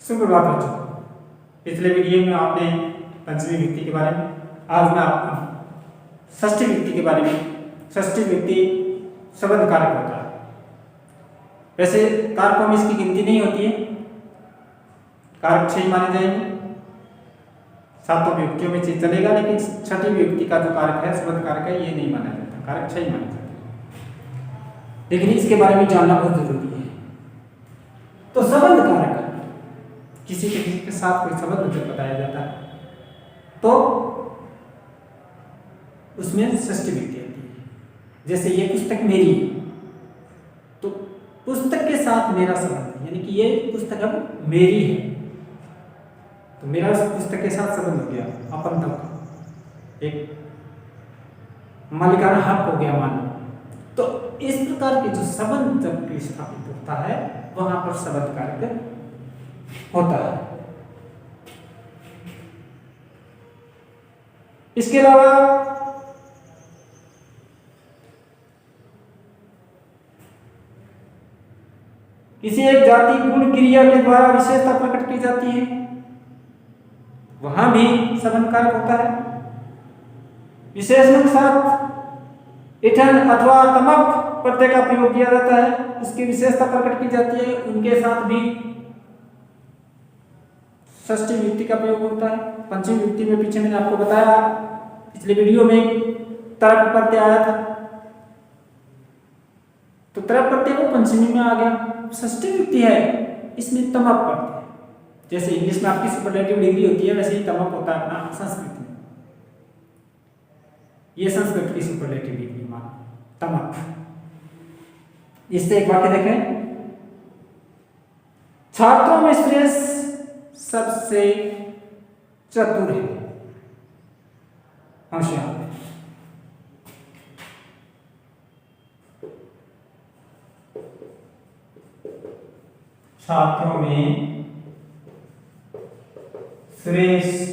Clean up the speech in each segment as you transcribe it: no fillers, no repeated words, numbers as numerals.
सुप्रभात बच्चों। पिछले वीडियो में आपने पंचमी विभक्ति के बारे में, आज मैं आपको षष्ठी विभक्ति के बारे में। षष्ठी विभक्ति शब्द कारक होता है। वैसे कारकों में इसकी गिनती नहीं होती है, कारक 6 माने जाएंगे, 7 विभक्तियों में चलेगा, लेकिन छठी विभक्ति का जो कारक है, शब्द कारक है, ये नहीं माना जाता, कारक 6 माने जाते हैं। लेकिन इसके बारे में जानना बहुत जरूरी है। तो शब्द कारक किसी के साथ कोई संबंध जब बताया जाता है तो उसमें षष्ठी विभक्ति आती है। जैसे ये पुस्तक मेरी है, तो पुस्तक के साथ मेरा संबंध, यानी कि ये पुस्तक अब मेरी है, तो मेरा उस पुस्तक के साथ संबंध हो गया, अपनत्व का एक मालिकाना हक हो गया मानो। तो इस प्रकार के जो संबंध जब स्थापित होता है वहां पर शब्द कारक होता है। इसके अलावा किसी एक जाति गुण क्रिया के द्वारा विशेषता प्रकट की जाती है, वहां भी शब्द कारक होता है। विशेषण के साथ इठन अथवा तमक प्रत्यय का प्रयोग किया जाता है, उसकी विशेषता प्रकट की जाती है, उनके साथ भी षष्ठी विभक्ति का प्रयोग होता है। पंचमी विभक्ति में पीछे मैंने आपको बताया, पिछले वीडियो में तरप प्रत्यय आया था, तो तरप प्रत्यय वो पंचमी में आ गया। षष्ठी विभक्ति है, इसमें तमक प्रत्यय, जैसे इंग्लिश में आपकी सुपरलेटिव डिग्री होती है, वैसे ही तमक होता है अपना संस्कृत में। ये संस्कृत की सुपरलेटिव डिग्री मान तमक। इससे एक वाक्य देखें, छात्रों में श्रेष्ठ सबसे चतुर है होशियार। छात्रों में श्रेष्ठ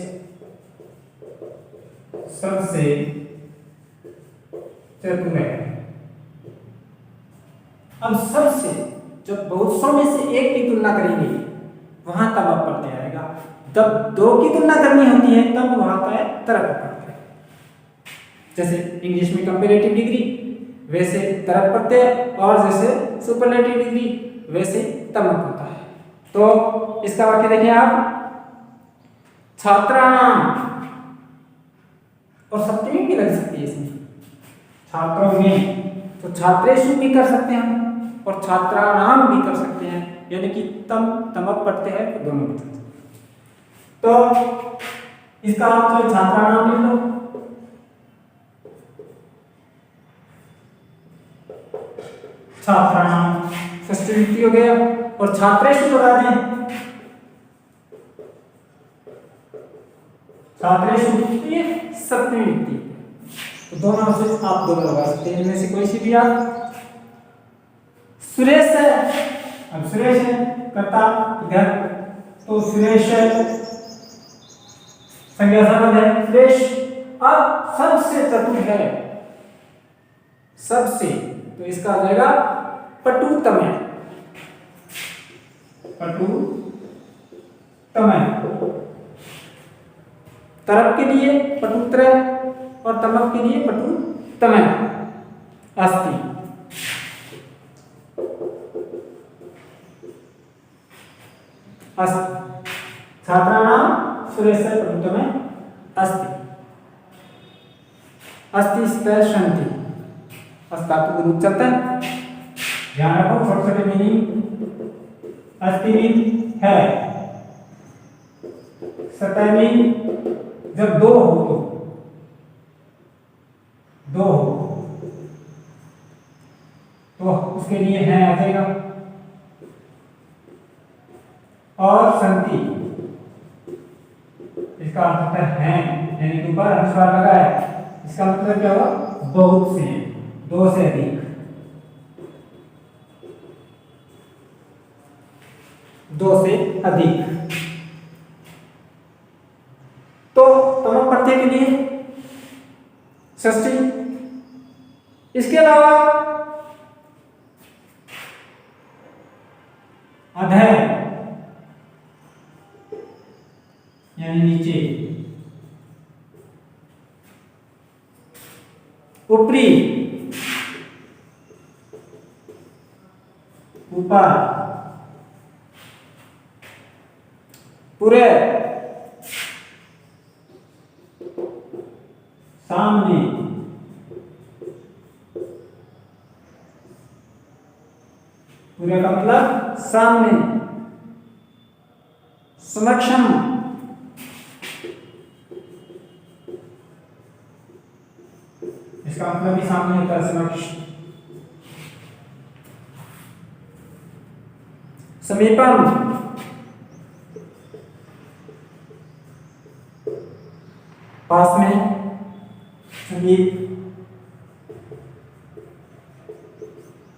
सबसे चतुर है। अब सबसे, जब बहुत सौ में से एक की तुलना करेंगे वहां तमक प्रत्यय आएगा। जब दो की तुलना करनी होती है तब वहां का तरप प्रत्यय। जैसे इंग्लिश में कंपैरेटिव डिग्री, वैसे तरप प्रत्यय, और जैसे सुपरलेटिव डिग्री वैसे तमक होता है। तो इसका वाक्य देखिए आप, छात्राणाम, और सप्तमी भी लग सकती है इसमें, छात्रों में, तो छात्रेषु भी कर सकते हैं और छात्राणाम भी कर सकते हैं, यानी कि तमक प्रत्यय है तो दोनों में। तो इसका आप छात्राणाम लिख लो, छात्राणाम षष्ठी विभक्ति हो गया, और छात्रेषु लगा दें, छात्रेषु सप्तमी विभक्ति, तो दोनों से आप दोनों लगा सकते हैं, इनमें से कोई सी भी आप। सुरेश है, अब सुरेश है कर्ता इधर, तो सुरेश संज्ञा संबंध है सुरेश। अब सबसे चतुर है, सबसे, तो इसका आ जाएगा पटुतम, पटुतम। तरप के लिए पटुत्र और तमक के लिए पटुतम अस्ति। छात्राणाम सुरेश पटुतम अस्ति। अस्ति स्तर शांति, अस्तातु रूप चलता है, ध्यान रखो छोटे छोटे मीनिंग। अस्ति मीन है, सतह मीन जब दो हो, तो उसके लिए है आ जाएगा। और संति, इसका अर्थ है, यानी कि ऊपर अनुस्वार लगा है, इसका मतलब क्या हुआ, बहुत से, दो से अधिक, दो से अधिक। तो तमक प्रत्यय के लिए षष्ठी। इसके अलावा अधय, नीचे, ऊपरी, ऊपर, पूरे, सामने, पूरे का मतलब सामने, समक्षम, इसका मतलब भी सामने होता है समक्ष, समीपम, पास में, समीप,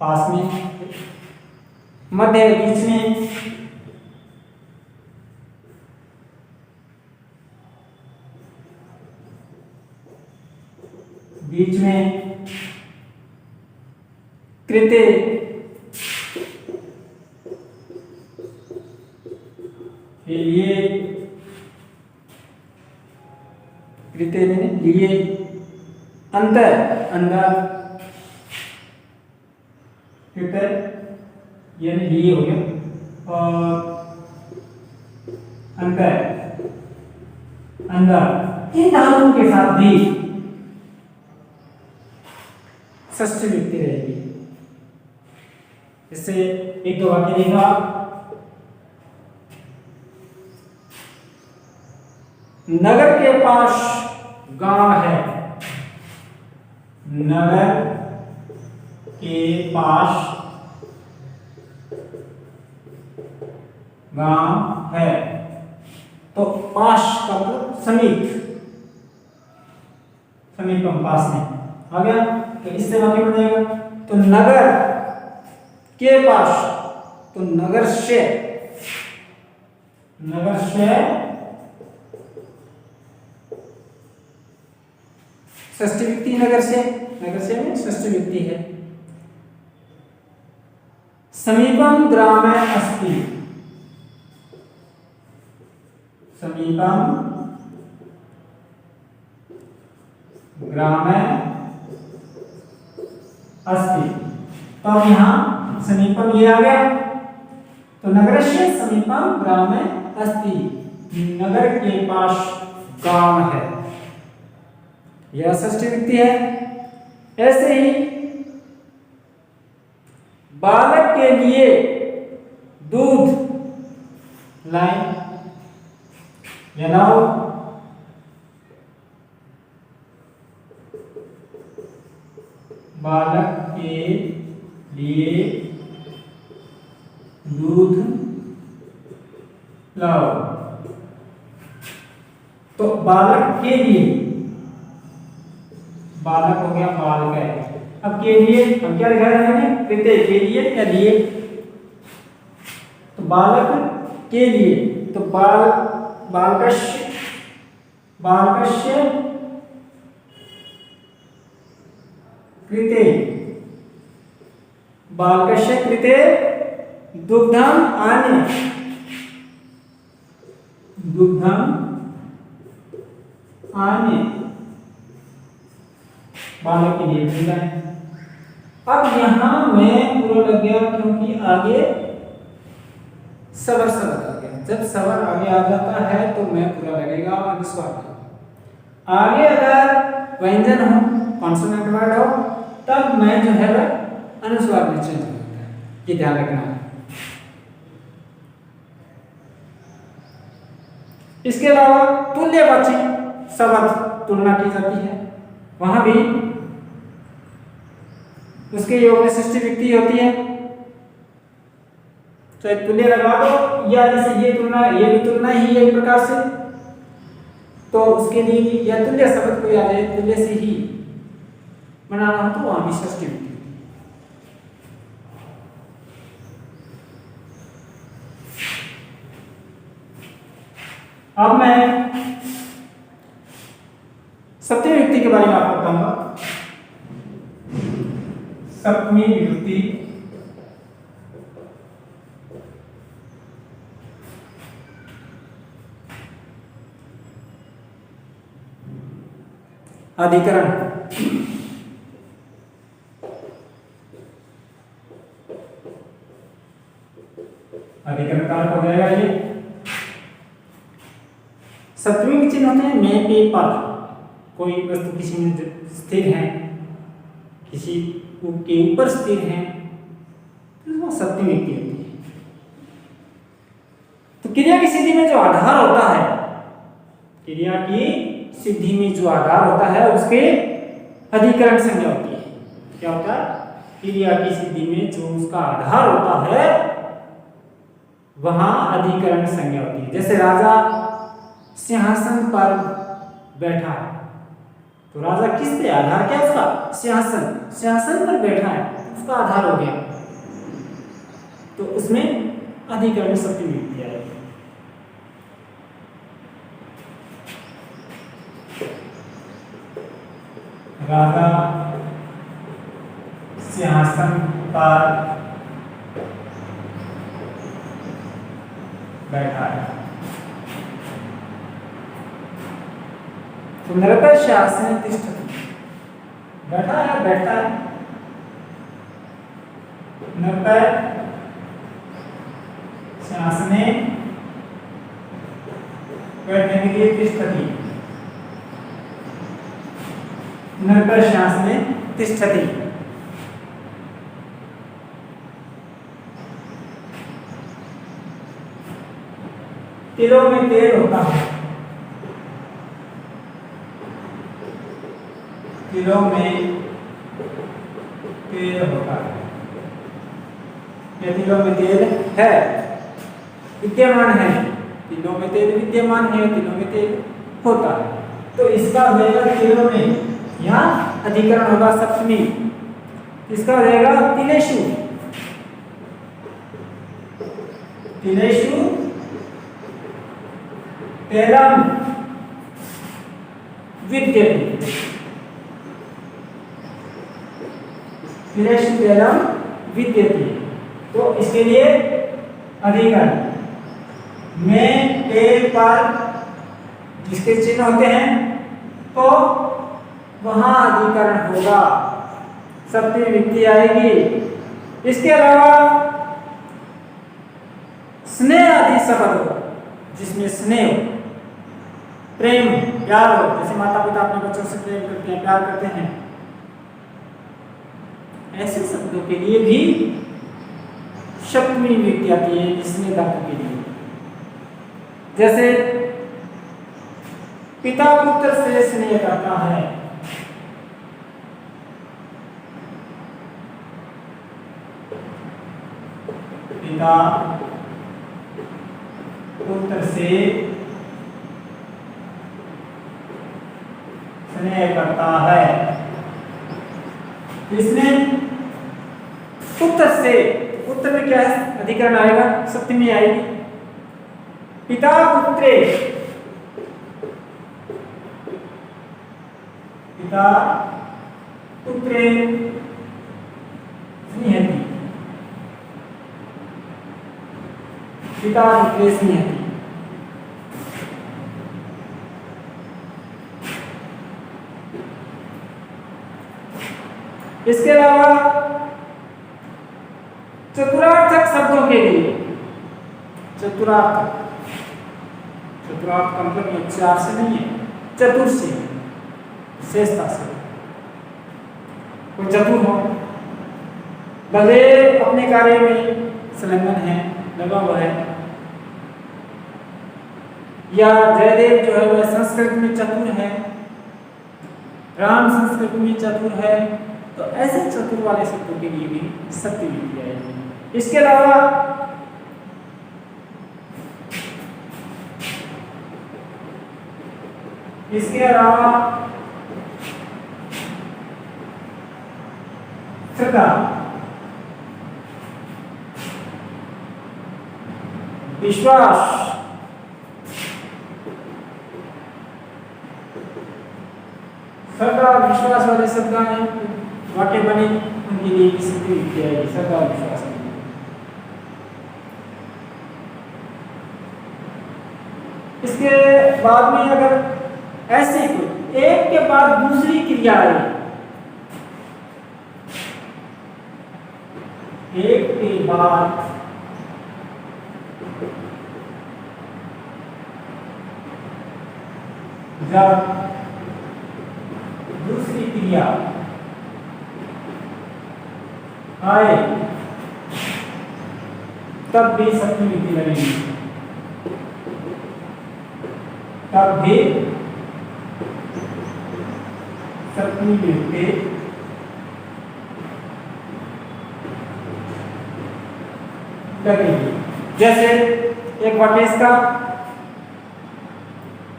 पास में, मध्य, बीच में, बीच में, कृते, के लिए, कृते में लिए, अंदर, अंदर, कृते यानी लिए हो गया, और अंदर, अंदर, इन धातुओं के साथ भी षष्ठी विभक्ति रहेगी। इससे एक दो वाक्य देखा, नगर के पास गांव है, नगर के पास गांव है, तो पास का मतलब समीप, समीपम, पास में आ गया। तो इससे वाक्य बन जाएगा, तो नगर के पास, तो नगर से, नगर से षष्ठी विभक्ति, नगर से, नगर से में षष्ठी विभक्ति है। समीपम ग्रामे अस्ति, समीपम ग्रामे अस्ति, तो अब यहां समीपम ये आ गया, तो नगर से समीपम ग्रामे अस्ति, नगर के पास गांव है, यह षष्ठी विभक्ति है। ऐसे ही बालक के लिए दूध लाएं, या लाओ, बालक के लिए दूध लाओ, तो बालक के लिए, बालक हो गया, बालक है। अब के लिए हम क्या लिखा है, कृते, के लिए या लिए, तो बालक के लिए, तो बालकस्य, बालकस्य कृते, बालकस्य कृते दुग्धम आने, दुग्धम आने, बालक के लिए मिलता है। अब यहां मैं पूरा लग गया, क्योंकि आगे सवर शब्द आ गया। जब सवर आगे आ जाता है तो मैं पूरा लगेगा अनुस्वार। आगे अगर व्यंजन हो, कॉन्सोनेंट वर्ड हो, तब मैं जो है वह अनुस्वार में चेंज हो जाता है, ये ध्यान रखना है। इसके अलावा तुल्यवाची शब्द तुलना की जाती है, वहां भी उसके योग में षष्ठी विभक्ति होती है, चाहे तुल्य लगा दो, या जैसे ये तुलना, ये भी तुलना ही है एक प्रकार से, तो उसके लिए भी या तुल्य शब्द को याद है, तुल्य से ही बनाना हो तो वहां भी षष्ठी विभक्ति। अब मैं सप्तमी विभक्ति के बारे में आपको बताऊंगा। सप्तमी विभक्ति अधिकरण। अधिकरण कारक हो जाएगा ये। सप्तमी के चिन्ह होते हैं में, पे, पर। कोई वस्तु किसी में स्थिर है, किसी के ऊपर स्थिर है, तो वो सप्तमी व्यक्ति होती है। तो क्रिया की सिद्धि में जो आधार होता है, क्रिया की सिद्धि में जो आधार होता है उसके अधिकरण संज्ञा होती है। क्या होता है? क्रिया की सिद्धि में जो उसका आधार होता है वहां अधिकरण संज्ञा होती है। जैसे राजा सिंहासन पर बैठा है, तो राजा किस पे आधार, क्या उसका? सिंहासन। सिंहासन पर बैठा है, उसका आधार हो गया, तो उसमें अधिकरण सप्तमी व्यक्ति आएगी। राजा सिंहासन पर बैठा है, तो नरपय शासने तिष्ठति। बैठा है, बैठता है, नरपय शासने बैठने के लिए तिष्ठति। नरपय शासने तिष्ठति। तिलों में तेल होता है, तिलों में तेल होता है। ये तिलों में तेल है, विद्यमान है। तिलों में तेल विद्यमान है, तिलों में तेल होता है, तो इसका हो जाएगा तिलों में, यहाँ अधिकरण होगा सप्तमी। इसका हो जाएगा तिलेषु। तिलेषु तेलम विद्यते। तिलेषु तेलम विद्यते, तो इसके लिए अधिकरण में, पे, पर जिसके चिन्ह होते हैं तो वहां अधिकरण होगा, सप्तमी व्यक्ति आएगी। इसके अलावा स्नेह आदि शब्द हो, जिसमें स्नेह, प्रेम, प्यार हो, जैसे माता पिता अपने बच्चों से प्रेम करते हैं, प्यार करते हैं, ऐसे शब्दों के लिए भी सप्तमी व्यक्ति आती है स्नेह धातु के लिए। जैसे पिता पुत्र से स्नेह करता है, पिता पुत्र से स्नेह करता है। इसमें पुत्र से, पुत्र में क्या है? अधिकरण आएगा, सप्तमी आएगी। पिता पुत्रे, पिता पुत्रे स्नेहति, पिता पुत्रे स्नेहति। इसके अलावा चतुरार्थक शब्दों के लिए, चतुरार्थक, चतुरार्थ का मतलब चार से नहीं है, चतुर से, शेषता से। कोई चतुर हो, भले अपने कार्य में संलग्न है, लगा हुआ है, या जयदेव जो है वह संस्कृत में चतुर है, राम संस्कृत में चतुर है, तो ऐसे चतुर वाले शब्दों के लिए भी सप्तमी व्यक्ति आएगी। इसके अलावा श्रद्धा, विश्वास, श्रद्धा विश्वास वाले शब्द वाक्य बने, उनके लिए भी सप्तमी व्यक्ति आएगी, श्रद्धा विश्वास। इसके बाद में अगर ऐसे कोई एक के बाद दूसरी क्रिया आई, एक के बाद जब दूसरी क्रिया आए तब भी सप्तमी विभक्ति लगेगी, तब भी सप्तमी विभक्ति लगेगी। जैसे एक वाक्य इसका,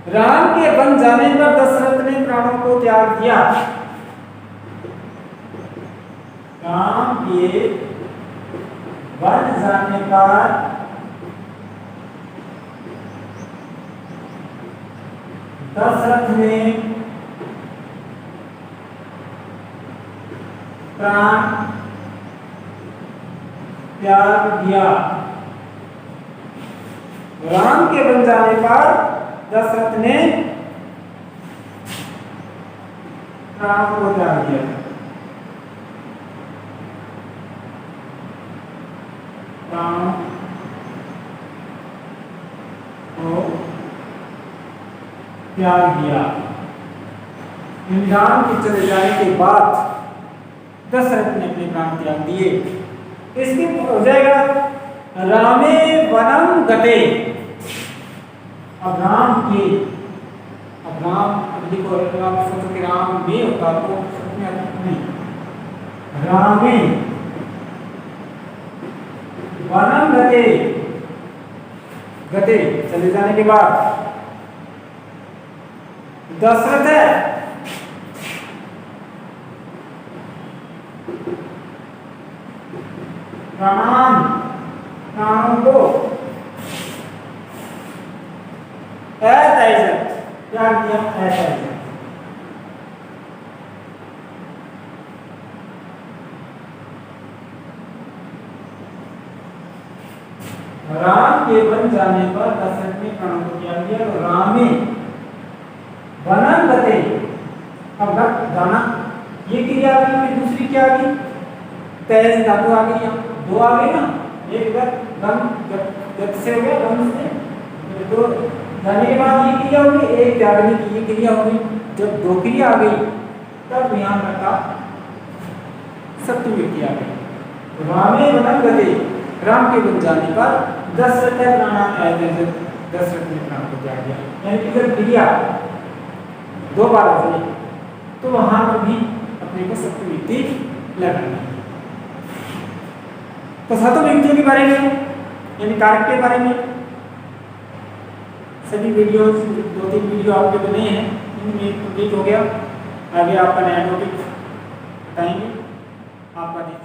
राम के बन जाने पर दशरथ ने प्राणों को त्याग दिया। राम के बन जाने पर दशरथ ने प्राण त्याग दिया। राम के बन जाने पर दशरथ ने प्राण को त्याग दिया। प्राण को त्याग दिया। राम के चले जाने के बाद दशरथ ने अपने प्राण त्याग दिए। इसके हो जाएगा रामे वनम गते। अब राम के, अब राम देखो, राम सोचो कि राम में होता तो नहीं, रामे वनम गते, गते चले जाने के बाद दशरथ है प्राण, प्राणों को त्याग दिया। राम के बन जाने पर दशरथ ने प्राणों को त्याग दिया। तो रामे वनम गते, अब गाना ये क्रिया आ गई, फिर दूसरी क्या आ गई, तेज धातु आ गई, दो आ गई ना, एक गत से हो गया, गम से दो जाने के बाद ये क्रिया होगी, एक त्यागने की ये क्रिया होगी। जब दो क्रिया आ गई तब यहाँ का सप्तमी विभक्ति आ गई। रामे वनम गते, राम के बन जाने पर दशरथ दशरथ ने प्राण को त्याग दिया। यानी कि जब क्रिया दो बार आ जाए तो वहां पर भी अपने को सप्तमी विभक्ति लगानी है। तो सातों विभक्तियों के बारे में यानी कारक के बारे में सभी वीडियो, 2-3 वीडियो आपके बने हैं, इनमें कंप्लीट हो गया। आगे आपका नया टॉपिक बताएंगे। आपका दिन